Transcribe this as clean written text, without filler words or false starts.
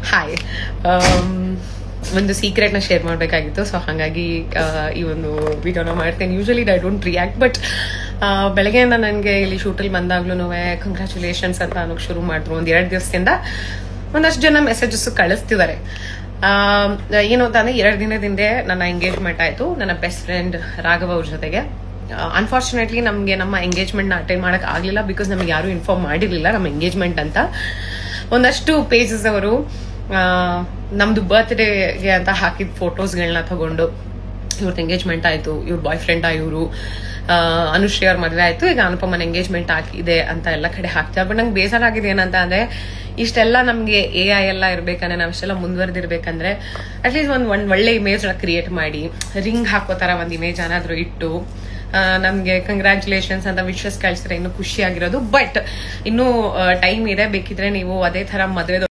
Hi, ಒಂದು ಸೀಕ್ರೆಟ್ನ share ಮಾಡಬೇಕಾಗಿತ್ತು. So ಹಾಗಾಗಿ ಈ ಒಂದು ವಿಡಿಯೋನ ಮಾಡ್ತೇನೆ. Usually I don't react, but ಬೆಳಗ್ಗೆಯಿಂದ ನನಗೆ ಇಲ್ಲಿ ಶೂಟಲ್ಲಿ ಬಂದಾಗ್ಲೂ ಕಂಗ್ರ್ಯಾಚುಲೇಷನ್ಸ್ ಅಂತ ಅನ್ನೋಕೆ ಶುರು ಮಾಡಿದ್ರು. ಒಂದು 2 ದಿವಸದಿಂದ ಒಂದಷ್ಟು ಜನ ಮೆಸೇಜಸ್ ಕಳಿಸ್ತಿದ್ದಾರೆ. ಏನು ಅಂತಂದ್ರೆ 2 ದಿನದಿಂದ ನನ್ನ ಎಂಗೇಜ್ಮೆಂಟ್ ಆಯಿತು ನನ್ನ ಬೆಸ್ಟ್ ಫ್ರೆಂಡ್ ರಾಘವ್ ಅವ್ರ ಜೊತೆಗೆ. ಅನ್ಫಾರ್ಚುನೇಟ್ಲಿ ನಮಗೆ ನಮ್ಮ ಎಂಗೇಜ್ಮೆಂಟ್ನ ಅಟೆಂಡ್ ಮಾಡೋಕೆ ಆಗಲಿಲ್ಲ, ಬಿಕಾಸ್ ನಮ್ಗೆ ಯಾರು ಇನ್ಫಾರ್ಮ್ ಮಾಡಿರಲಿಲ್ಲ ನಮ್ಮ ಎಂಗೇಜ್ಮೆಂಟ್ ಅಂತ. ಒಂದಷ್ಟು ಪೇಜಸ್ ಅವರು ನಮ್ದು ಬರ್ತ್ಡೇಗೆ ಅಂತ ಹಾಕಿದ ಫೋಟೋಸ್ಗಳನ್ನ ತಗೊಂಡು ಇವ್ರದ್ದು ಎಂಗೇಜ್ಮೆಂಟ್ ಆಯಿತು, ಇವ್ರ ಬಾಯ್ ಫ್ರೆಂಡ್ ಇವರು ಅನುಶ್ರೀ ಅವ್ರ ಮದುವೆ ಆಯಿತು, ಈಗ ಅನುಪಮನ ಎಂಗೇಜ್ಮೆಂಟ್ ಆಗಿದೆ ಅಂತ ಎಲ್ಲ ಕಡೆ ಹಾಕ್ತಾರೆ. ಬಟ್ ನಂಗೆ ಬೇಜಾರಾಗಿದೆ ಏನಂತ ಅಂದರೆ, ಇಷ್ಟೆಲ್ಲ ನಮಗೆ AI ಎಲ್ಲ ಇರಬೇಕಂದ್ರೆ, ನಾವು ಇಷ್ಟೆಲ್ಲ ಮುಂದುವರೆದಿರ್ಬೇಕಂದ್ರೆ ಅಟ್ಲೀಸ್ಟ್ ಒಂದು ಒಳ್ಳೆ ಇಮೇಜ್ನ ಕ್ರಿಯೇಟ್ ಮಾಡಿ, ರಿಂಗ್ ಹಾಕೋ ಥರ ಒಂದು ಇಮೇಜ್ ಏನಾದರೂ ಇಟ್ಟು ನಮಗೆ ಕಂಗ್ರ್ಯಾಚುಲೇಷನ್ಸ್ ಅಂತ ವಿಶಸ್ ಕಳಿಸಿದ್ರೆ ಇನ್ನೂ ಖುಷಿಯಾಗಿರೋದು. ಬಟ್ ಇನ್ನೂ ಟೈಮ್ ಇದೆ, ಬೇಕಿದ್ರೆ ನೀವು ಅದೇ ಥರ ಮದುವೆದು